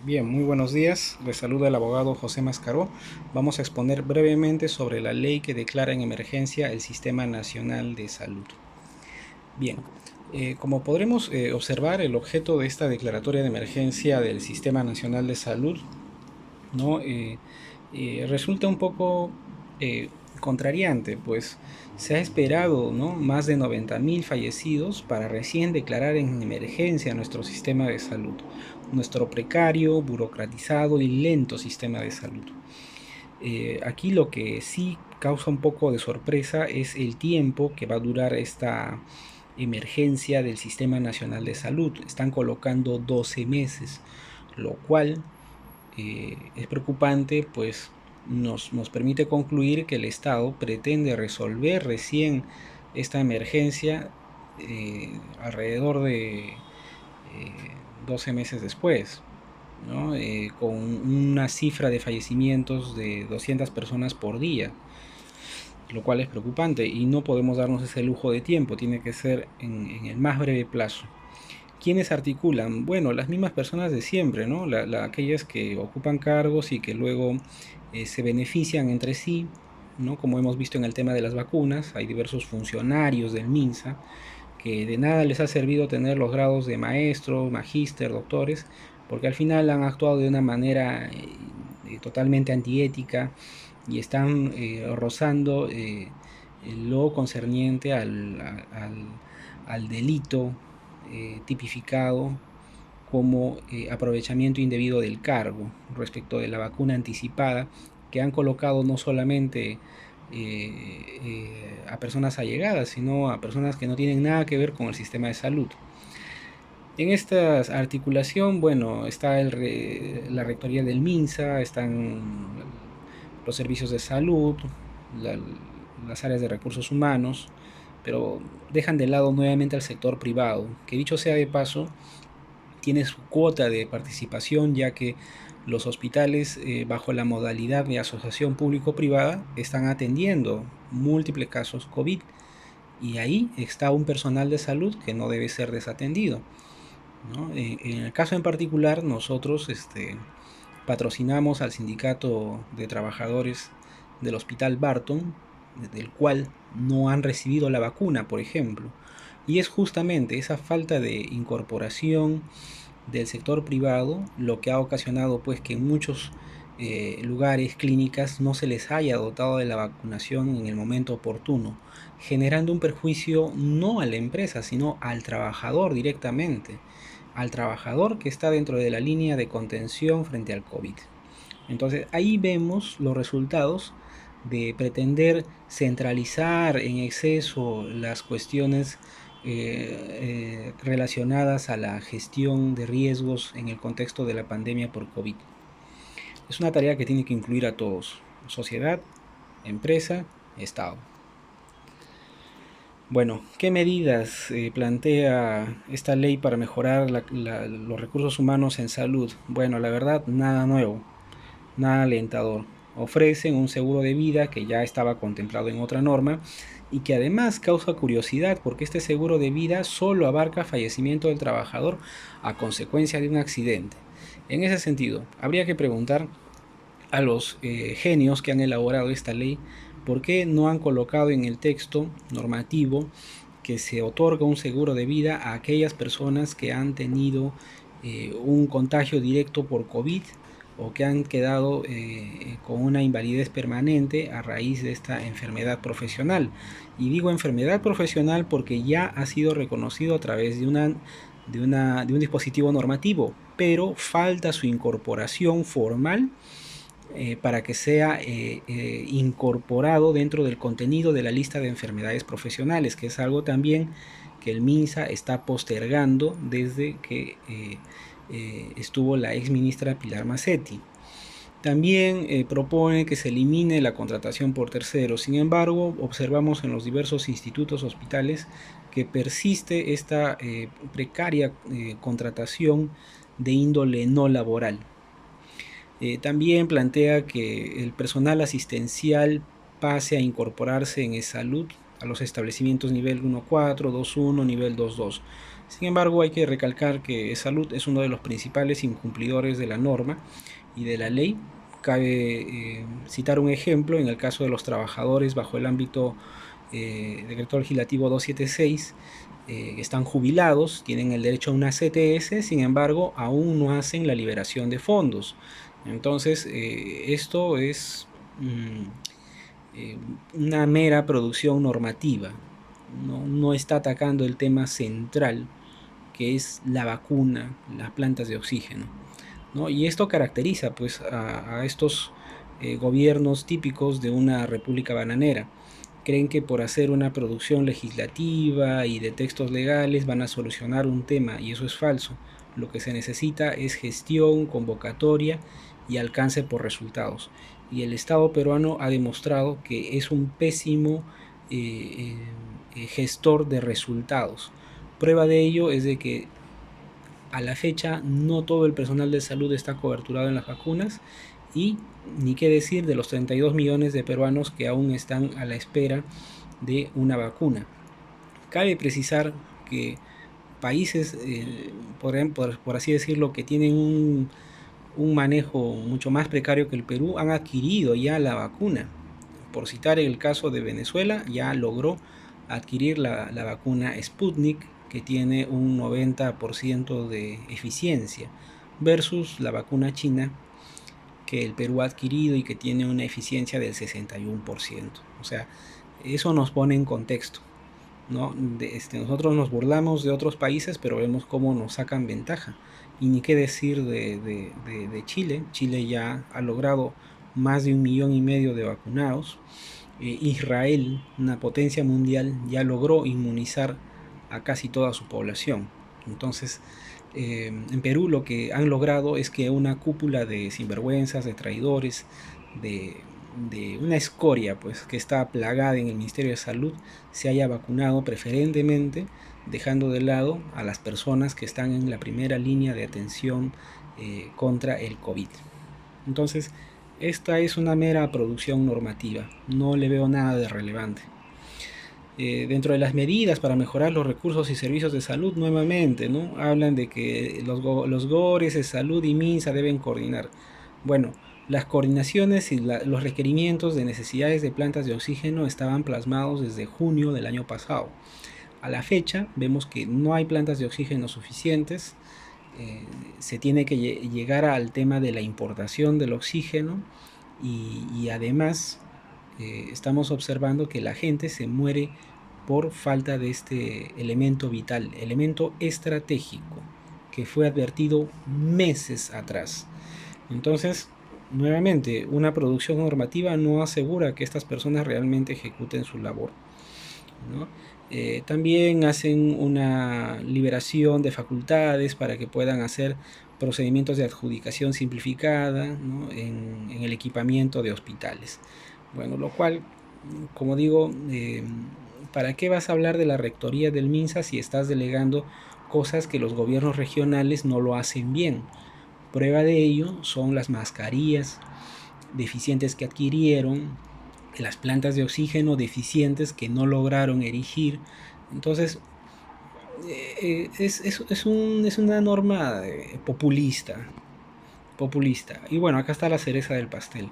Bien, muy buenos días. Les saluda el abogado José Mascaró. Vamos a exponer brevemente sobre la ley que declara en emergencia el Sistema Nacional de Salud. Bien, como podremos observar, el objeto de esta declaratoria de emergencia del Sistema Nacional de Salud, ¿no? Resulta un poco eh, contrariante, pues se ha esperado, ¿no?, más de 90.000 fallecidos para recién declarar en emergencia nuestro sistema de salud, nuestro precario, burocratizado y lento sistema de salud. Aquí lo que sí causa un poco de sorpresa es el tiempo que va a durar esta emergencia del Sistema Nacional de Salud. Están colocando 12 meses, lo cual es preocupante, pues nos permite concluir que el Estado pretende resolver recién esta emergencia alrededor de 12 meses después, ¿no? Con una cifra de fallecimientos de 200 personas por día, lo cual es preocupante y no podemos darnos ese lujo de tiempo, tiene que ser en el más breve plazo. ¿Quiénes articulan? Bueno, las mismas personas de siempre, ¿no? Aquellas que ocupan cargos y que luego se benefician entre sí, ¿no? Como hemos visto en el tema de las vacunas, hay diversos funcionarios del MINSA que de nada les ha servido tener los grados de maestro, magíster, doctores, porque al final han actuado de una manera totalmente antiética y están rozando lo concerniente al delito tipificado como aprovechamiento indebido del cargo respecto de la vacuna anticipada, que han colocado no solamente a personas allegadas, sino a personas que no tienen nada que ver con el sistema de salud. En esta articulación, bueno, está la rectoría del MINSA, están los servicios de salud, la, las áreas de recursos humanos, pero dejan de lado nuevamente al sector privado, que dicho sea de paso, tiene su cuota de participación, ya que los hospitales, bajo la modalidad de asociación público-privada, están atendiendo múltiples casos COVID y ahí está un personal de salud que no debe ser desatendido, ¿no? En el caso en particular, nosotros patrocinamos al sindicato de trabajadores del Hospital Barton, del cual no han recibido la vacuna, por ejemplo. Y es justamente esa falta de incorporación del sector privado lo que ha ocasionado, pues, que en muchos lugares, clínicas, no se les haya dotado de la vacunación en el momento oportuno, generando un perjuicio no a la empresa, sino al trabajador directamente, al trabajador que está dentro de la línea de contención frente al COVID. Entonces ahí vemos los resultados de pretender centralizar en exceso las cuestiones relacionadas a la gestión de riesgos en el contexto de la pandemia por COVID. Es una tarea que tiene que incluir a todos: sociedad, empresa, Estado. Bueno, ¿qué medidas plantea esta ley para mejorar los recursos humanos en salud? Bueno, la verdad, nada nuevo, nada alentador. Ofrecen un seguro de vida que ya estaba contemplado en otra norma y que además causa curiosidad porque este seguro de vida solo abarca fallecimiento del trabajador a consecuencia de un accidente. En ese sentido, habría que preguntar a los genios que han elaborado esta ley por qué no han colocado en el texto normativo que se otorga un seguro de vida a aquellas personas que han tenido un contagio directo por COVID o que han quedado con una invalidez permanente a raíz de esta enfermedad profesional. Y digo enfermedad profesional porque ya ha sido reconocido a través de un dispositivo normativo, pero falta su incorporación formal para que sea incorporado dentro del contenido de la lista de enfermedades profesionales, que es algo también que el MINSA está postergando desde que estuvo la ex ministra Pilar Macetti. También propone que se elimine la contratación por terceros. Sin embargo, observamos en los diversos institutos, hospitales, que persiste esta precaria contratación de índole no laboral. También plantea que el personal asistencial pase a incorporarse en salud a los establecimientos nivel 1.4, 2.1, nivel 2.2. Sin embargo, hay que recalcar que Salud es uno de los principales incumplidores de la norma y de la ley. Cabe citar un ejemplo en el caso de los trabajadores bajo el ámbito decreto legislativo 276, están jubilados, tienen el derecho a una CTS, sin embargo, aún no hacen la liberación de fondos. Entonces, esto es una mera producción normativa, no está atacando el tema central, que es la vacuna, las plantas de oxígeno, ¿no? Y esto caracteriza pues a estos gobiernos típicos de una república bananera. Creen que por hacer una producción legislativa y de textos legales van a solucionar un tema, y eso es falso. Lo que se necesita es gestión, convocatoria y alcance por resultados. Y el Estado peruano ha demostrado que es un pésimo gestor de resultados. Prueba de ello es de que a la fecha no todo el personal de salud está coberturado en las vacunas, y ni qué decir de los 32 millones de peruanos que aún están a la espera de una vacuna. Cabe precisar que países, por así decirlo, que tienen un manejo mucho más precario que el Perú, han adquirido ya la vacuna. Por citar el caso de Venezuela, ya logró adquirir la vacuna Sputnik, que tiene un 90% de eficiencia, versus la vacuna china, que el Perú ha adquirido y que tiene una eficiencia del 61%. O sea, eso nos pone en contexto, ¿no? Nosotros nos burlamos de otros países, pero vemos cómo nos sacan ventaja. Y ni qué decir de Chile. Chile ya ha logrado más de 1,5 millones de vacunados. Israel, una potencia mundial, ya logró inmunizar a casi toda su población. Entonces, en Perú lo que han logrado es que una cúpula de sinvergüenzas, de traidores, de una escoria pues que está plagada en el Ministerio de Salud, se haya vacunado preferentemente, dejando de lado a las personas que están en la primera línea de atención contra el COVID. Entonces, esta es una mera producción normativa, no le veo nada de relevante. Dentro de las medidas para mejorar los recursos y servicios de salud, nuevamente, ¿no? Hablan de que los GORES de salud y MINSA deben coordinar. Bueno, las coordinaciones y los requerimientos de necesidades de plantas de oxígeno estaban plasmados desde junio del año pasado. A la fecha vemos que no hay plantas de oxígeno suficientes. Se tiene que llegar al tema de la importación del oxígeno, y además estamos observando que la gente se muere por falta de este elemento vital, elemento estratégico, que fue advertido meses atrás. Entonces, nuevamente, una producción normativa no asegura que estas personas realmente ejecuten su labor, ¿no? También hacen una liberación de facultades para que puedan hacer procedimientos de adjudicación simplificada, ¿no? en el equipamiento de hospitales. Bueno, lo cual, como digo, ¿para qué vas a hablar de la rectoría del MINSA si estás delegando cosas que los gobiernos regionales no lo hacen bien? Prueba de ello son las mascarillas deficientes que adquirieron, las plantas de oxígeno deficientes que no lograron erigir. Entonces, es una norma populista. Y bueno, acá está la cereza del pastel.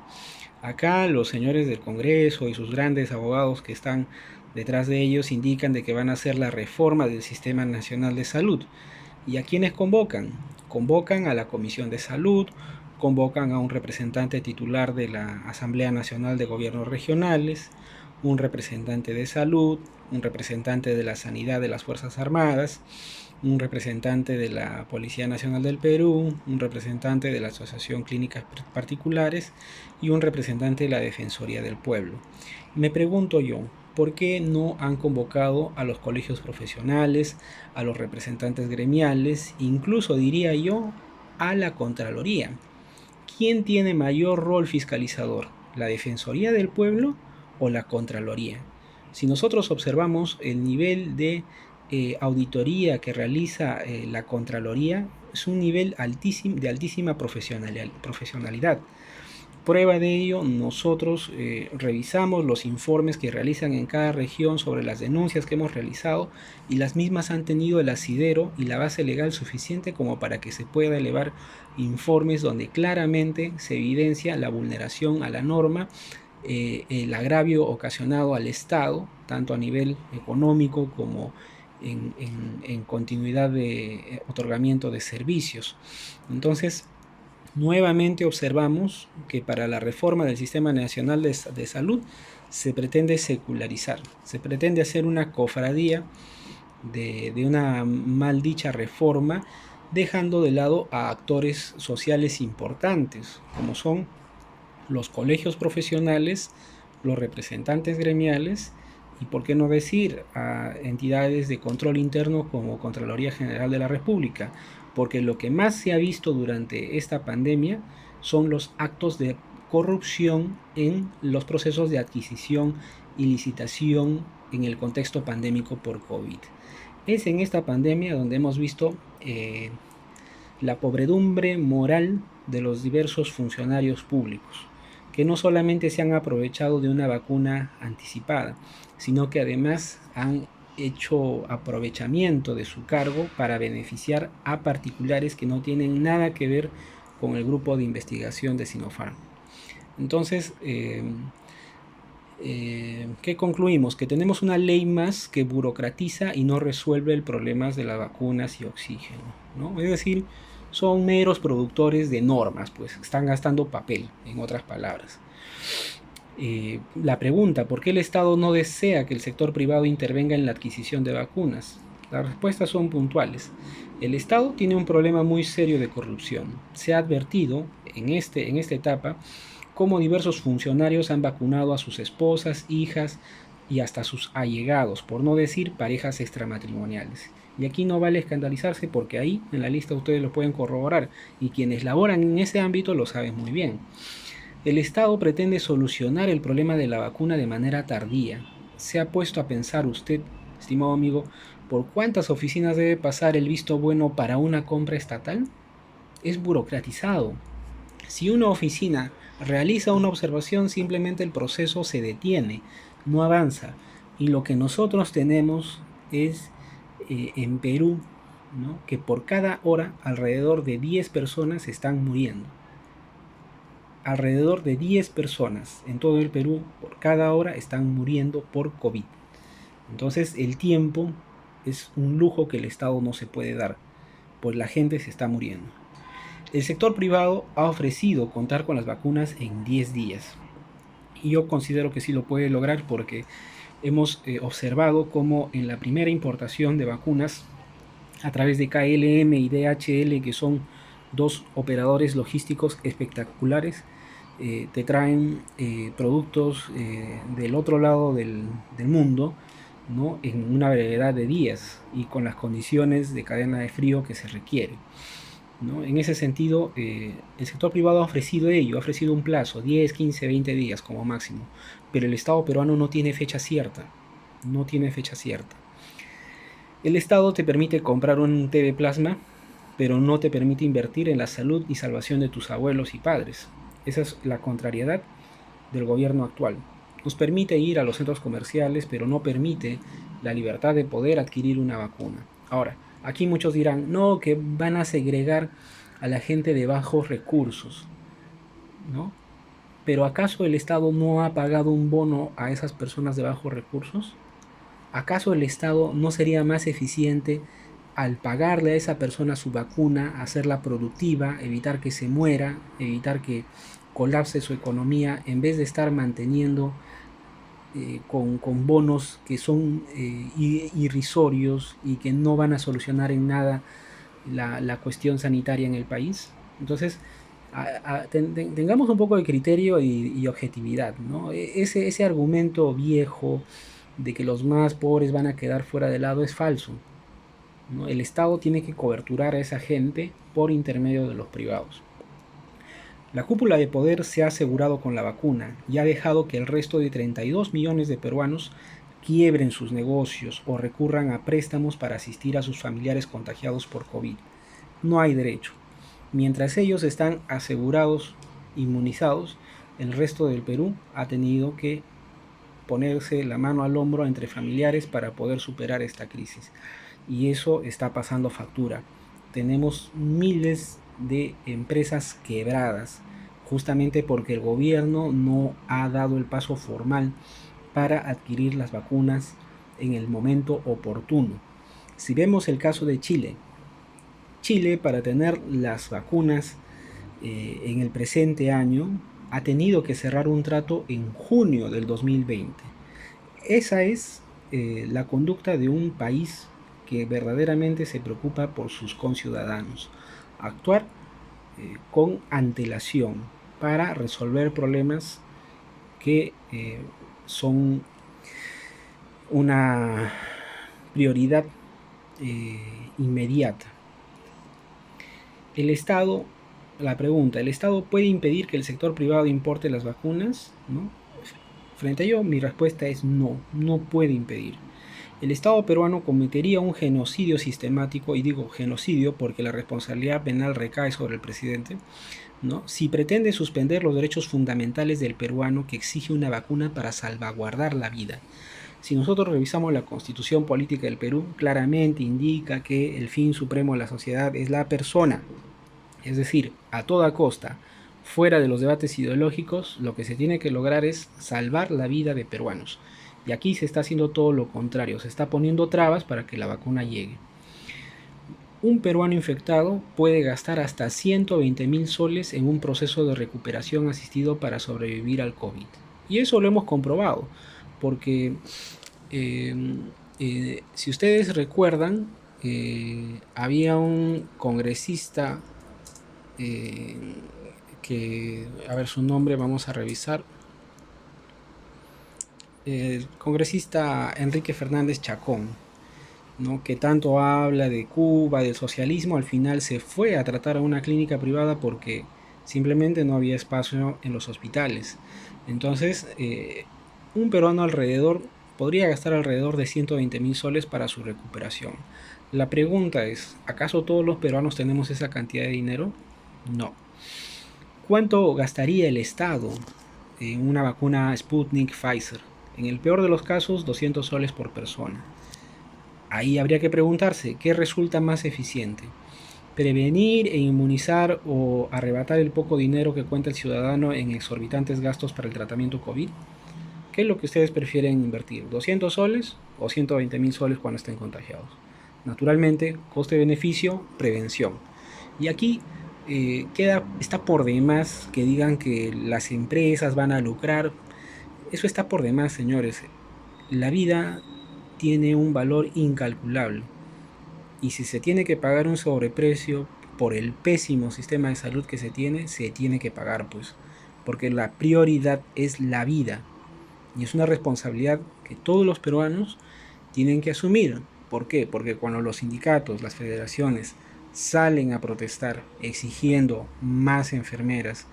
Acá los señores del Congreso y sus grandes abogados que están detrás de ellos indican de que van a hacer la reforma del Sistema Nacional de Salud. ¿Y a quiénes convocan? Convocan a la Comisión de Salud, convocan a un representante titular de la Asamblea Nacional de Gobiernos Regionales, un representante de salud, un representante de la sanidad de las Fuerzas Armadas, un representante de la Policía Nacional del Perú, un representante de la Asociación Clínicas Particulares y un representante de la Defensoría del Pueblo. Me pregunto yo, ¿por qué no han convocado a los colegios profesionales, a los representantes gremiales, incluso diría yo, a la Contraloría? ¿Quién tiene mayor rol fiscalizador? ¿La Defensoría del Pueblo o la Contraloría? Si nosotros observamos el nivel de auditoría que realiza la Contraloría, es un nivel altísimo, de altísima profesionalidad. Prueba de ello, nosotros revisamos los informes que realizan en cada región sobre las denuncias que hemos realizado y las mismas han tenido el asidero y la base legal suficiente como para que se pueda elevar informes donde claramente se evidencia la vulneración a la norma, el agravio ocasionado al Estado, tanto a nivel económico como en continuidad de otorgamiento de servicios. Entonces, nuevamente observamos que para la reforma del Sistema Nacional de Salud se pretende secularizar, se pretende hacer una cofradía de una mal dicha reforma, dejando de lado a actores sociales importantes, como son los colegios profesionales, los representantes gremiales y, por qué no decir, a entidades de control interno como Contraloría General de la República, porque lo que más se ha visto durante esta pandemia son los actos de corrupción en los procesos de adquisición y licitación en el contexto pandémico por COVID. Es en esta pandemia donde hemos visto la pobredumbre moral de los diversos funcionarios públicos, que no solamente se han aprovechado de una vacuna anticipada, sino que además han hecho aprovechamiento de su cargo para beneficiar a particulares que no tienen nada que ver con el grupo de investigación de Sinopharm. Entonces, ¿qué concluimos? Que tenemos una ley más que burocratiza y no resuelve el problema de las vacunas y oxígeno, ¿no? Es decir, son meros productores de normas, pues están gastando papel, en otras palabras. La pregunta, ¿por qué el Estado no desea que el sector privado intervenga en la adquisición de vacunas? Las respuestas son puntuales. El Estado tiene un problema muy serio de corrupción. Se ha advertido en esta etapa cómo diversos funcionarios han vacunado a sus esposas, hijas y hasta sus allegados, por no decir parejas extramatrimoniales. Y aquí no vale escandalizarse porque ahí en la lista ustedes lo pueden corroborar y quienes laboran en ese ámbito lo saben muy bien. El Estado pretende solucionar el problema de la vacuna de manera tardía. ¿Se ha puesto a pensar usted, estimado amigo, por cuántas oficinas debe pasar el visto bueno para una compra estatal? Es burocratizado. Si una oficina realiza una observación, simplemente el proceso se detiene, no avanza. Y lo que nosotros tenemos es en Perú, ¿no?, que por cada hora alrededor de 10 personas están muriendo. Alrededor de 10 personas en todo el Perú por cada hora están muriendo por COVID. Entonces el tiempo es un lujo que el Estado no se puede dar, pues la gente se está muriendo. El sector privado ha ofrecido contar con las vacunas en 10 días. Y yo considero que sí lo puede lograr porque hemos observado cómo en la primera importación de vacunas a través de KLM y DHL, que son dos operadores logísticos espectaculares, te traen productos del otro lado del mundo, ¿no?, en una brevedad de días y con las condiciones de cadena de frío que se requiere, ¿no? En ese sentido, el sector privado ha ofrecido ello, ha ofrecido un plazo, 10, 15, 20 días como máximo, pero el Estado peruano no tiene fecha cierta, no tiene fecha cierta. El Estado te permite comprar un TV plasma, pero no te permite invertir en la salud y salvación de tus abuelos y padres. Esa es la contrariedad del gobierno actual. Nos permite ir a los centros comerciales, pero no permite la libertad de poder adquirir una vacuna. Ahora, aquí muchos dirán, no, que van a segregar a la gente de bajos recursos, ¿no? Pero ¿acaso el Estado no ha pagado un bono a esas personas de bajos recursos? ¿Acaso el Estado no sería más eficiente al pagarle a esa persona su vacuna, hacerla productiva, evitar que se muera, evitar que colapse su economía, en vez de estar manteniendo con bonos que son irrisorios y que no van a solucionar en nada la cuestión sanitaria en el país? Entonces, tengamos un poco de criterio y objetividad, ¿no? Ese argumento viejo de que los más pobres van a quedar fuera de lado es falso, ¿no? El Estado tiene que coberturar a esa gente por intermedio de los privados. La cúpula de poder se ha asegurado con la vacuna y ha dejado que el resto de 32 millones de peruanos quiebren sus negocios o recurran a préstamos para asistir a sus familiares contagiados por COVID. No hay derecho. Mientras ellos están asegurados, inmunizados, el resto del Perú ha tenido que ponerse la mano al hombro entre familiares para poder superar esta crisis. Y eso está pasando factura. Tenemos miles de empresas quebradas, justamente porque el gobierno no ha dado el paso formal para adquirir las vacunas en el momento oportuno. Si vemos el caso de Chile, Chile para tener las vacunas en el presente año ha tenido que cerrar un trato en junio del 2020. Esa es la conducta de un país que verdaderamente se preocupa por sus conciudadanos. Actuar con antelación para resolver problemas que son una prioridad inmediata. El Estado, la pregunta, ¿el Estado puede impedir que el sector privado importe las vacunas? ¿No? Frente a ello, mi respuesta es no, no puede impedir. El Estado peruano cometería un genocidio sistemático, y digo genocidio porque la responsabilidad penal recae sobre el presidente, ¿no? Si pretende suspender los derechos fundamentales del peruano que exige una vacuna para salvaguardar la vida. Si nosotros revisamos la Constitución Política del Perú, claramente indica que el fin supremo de la sociedad es la persona. Es decir, a toda costa, fuera de los debates ideológicos, lo que se tiene que lograr es salvar la vida de peruanos. Y aquí se está haciendo todo lo contrario, se está poniendo trabas para que la vacuna llegue. Un peruano infectado puede gastar hasta 120.000 soles en un proceso de recuperación asistido para sobrevivir al COVID. Y eso lo hemos comprobado, porque si ustedes recuerdan, había un congresista que, a ver su nombre, vamos a revisar, el congresista Enrique Fernández Chacón, ¿no? Que tanto habla de Cuba, del socialismo, al final se fue a tratar a una clínica privada porque simplemente no había espacio en los hospitales. Entonces, un peruano alrededor podría gastar alrededor de 120.000 soles para su recuperación. La pregunta es, ¿acaso todos los peruanos tenemos esa cantidad de dinero? No. ¿Cuánto gastaría el Estado en una vacuna Sputnik Pfizer? En el peor de los casos, 200 soles por persona. Ahí habría que preguntarse, ¿qué resulta más eficiente? ¿Prevenir e inmunizar o arrebatar el poco dinero que cuenta el ciudadano en exorbitantes gastos para el tratamiento COVID? ¿Qué es lo que ustedes prefieren invertir? ¿200 soles o 120.000 soles cuando estén contagiados? Naturalmente, coste-beneficio, prevención. Y aquí está por demás que digan que las empresas van a lucrar. Eso está por demás, señores. La vida tiene un valor incalculable. Y si se tiene que pagar un sobreprecio por el pésimo sistema de salud que se tiene que pagar, pues. Porque la prioridad es la vida. Y es una responsabilidad que todos los peruanos tienen que asumir. ¿Por qué? Porque cuando los sindicatos, las federaciones salen a protestar exigiendo más enfermeras,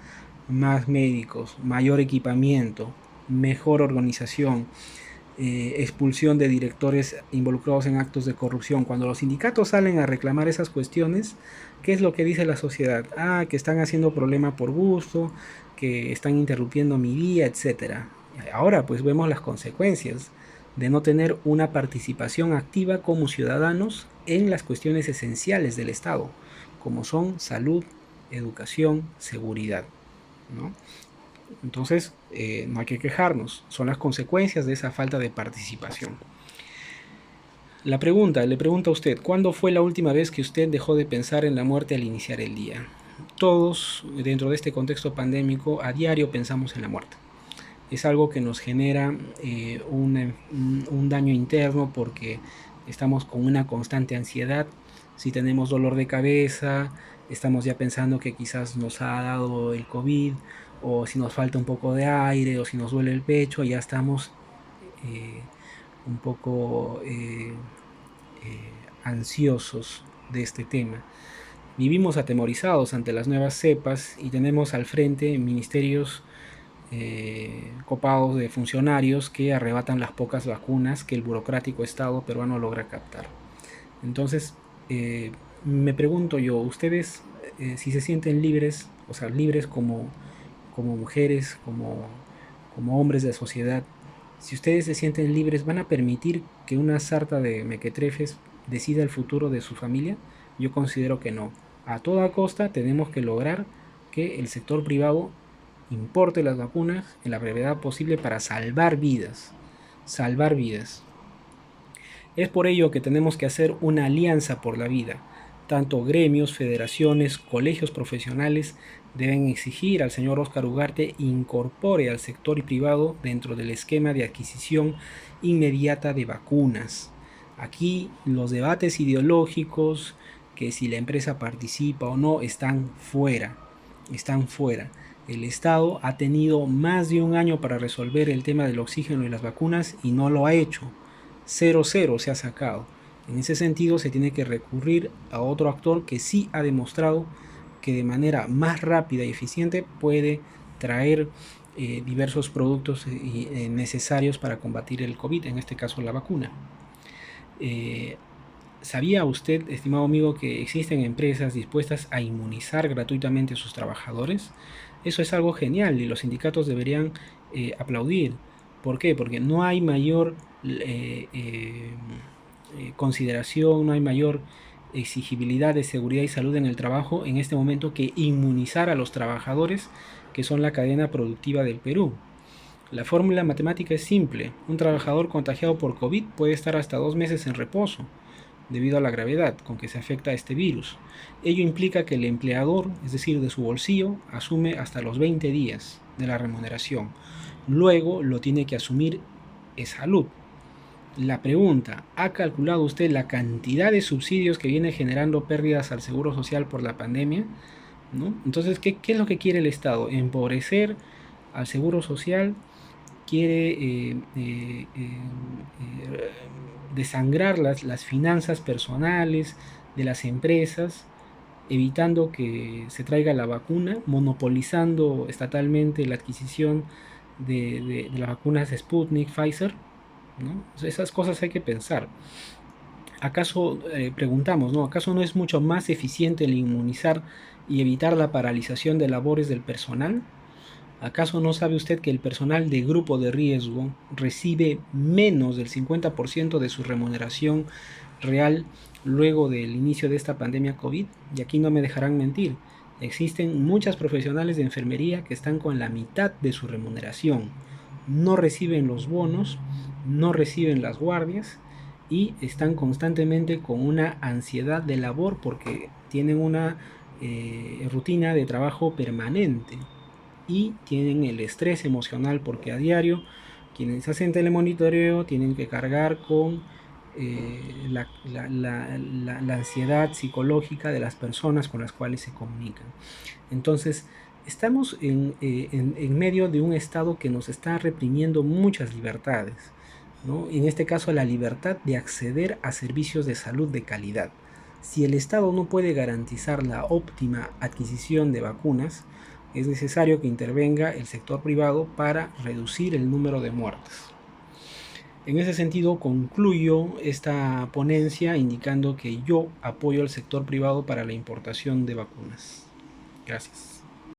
más médicos, mayor equipamiento, mejor organización, expulsión de directores involucrados en actos de corrupción, cuando los sindicatos salen a reclamar esas cuestiones, ¿qué es lo que dice la sociedad? Ah, que están haciendo problema por gusto, que están interrumpiendo mi día, etcétera. Ahora pues vemos las consecuencias de no tener una participación activa como ciudadanos en las cuestiones esenciales del Estado, como son salud, educación, seguridad, ¿no? Entonces, no hay que quejarnos, son las consecuencias de esa falta de participación. Le pregunta a usted, ¿cuándo fue la última vez que usted dejó de pensar en la muerte al iniciar el día? Todos, dentro de este contexto pandémico, a diario pensamos en la muerte. Es algo que nos genera un daño interno porque estamos con una constante ansiedad. Si tenemos dolor de cabeza, estamos ya pensando que quizás nos ha dado el COVID, o si nos falta un poco de aire, o si nos duele el pecho, ya estamos eh, un poco ansiosos de este tema. Vivimos atemorizados ante las nuevas cepas y tenemos al frente ministerios copados de funcionarios que arrebatan las pocas vacunas que el burocrático Estado peruano logra captar. Entonces, me pregunto yo, ustedes si se sienten libres, o sea, libres como como mujeres, como hombres de la sociedad, si ustedes se sienten libres, ¿van a permitir que una sarta de mequetrefes decida el futuro de su familia? Yo considero que no. A toda costa tenemos que lograr que el sector privado importe las vacunas en la brevedad posible para salvar vidas. Salvar vidas. Es por ello que tenemos que hacer una alianza por la vida. Tanto gremios, federaciones, colegios profesionales deben exigir al señor Óscar Ugarte incorpore al sector privado dentro del esquema de adquisición inmediata de vacunas. Aquí los debates ideológicos, que si la empresa participa o no, están fuera. Están fuera. El Estado ha tenido más de un año para resolver el tema del oxígeno y las vacunas y no lo ha hecho. 0-0 se ha sacado. En ese sentido se tiene que recurrir a otro actor que sí ha demostrado que de manera más rápida y eficiente puede traer diversos productos necesarios para combatir el COVID, en este caso la vacuna. ¿Sabía usted, estimado amigo, que existen empresas dispuestas a inmunizar gratuitamente a sus trabajadores? Eso es algo genial y los sindicatos deberían aplaudir. ¿Por qué? Porque no hay mayor consideración, no hay mayor exigibilidad de seguridad y salud en el trabajo en este momento que inmunizar a los trabajadores que son la cadena productiva del Perú. La fórmula matemática es simple. Un trabajador contagiado por COVID puede estar hasta 2 meses en reposo debido a la gravedad con que se afecta a este virus. Ello implica que el empleador, es decir, de su bolsillo, asume hasta los 20 días de la remuneración. Luego lo tiene que asumir salud. La pregunta, ¿ha calculado usted la cantidad de subsidios que viene generando pérdidas al Seguro Social por la pandemia? ¿No? Entonces, ¿qué es lo que quiere el Estado? Empobrecer al Seguro Social, quiere desangrar las finanzas personales de las empresas, evitando que se traiga la vacuna, monopolizando estatalmente la adquisición de las vacunas Sputnik, Pfizer, ¿no? Esas cosas hay que pensar. ¿Acaso, preguntamos, ¿no? ¿Acaso no es mucho más eficiente el inmunizar y evitar la paralización de labores del personal? ¿Acaso no sabe usted que el personal de grupo de riesgo recibe menos del 50% de su remuneración real luego del inicio de esta pandemia COVID? Y aquí no me dejarán mentir. Existen muchas profesionales de enfermería que están con la mitad de su remuneración. No reciben los bonos, no reciben las guardias y están constantemente con una ansiedad de labor porque tienen una rutina de trabajo permanente y tienen el estrés emocional porque a diario quienes hacen telemonitoreo tienen que cargar con la ansiedad psicológica de las personas con las cuales se comunican. Entonces, estamos en medio de un estado que nos está reprimiendo muchas libertades, ¿no? En este caso, la libertad de acceder a servicios de salud de calidad. Si el Estado no puede garantizar la óptima adquisición de vacunas, es necesario que intervenga el sector privado para reducir el número de muertes. En ese sentido, concluyo esta ponencia indicando que yo apoyo al sector privado para la importación de vacunas. Gracias.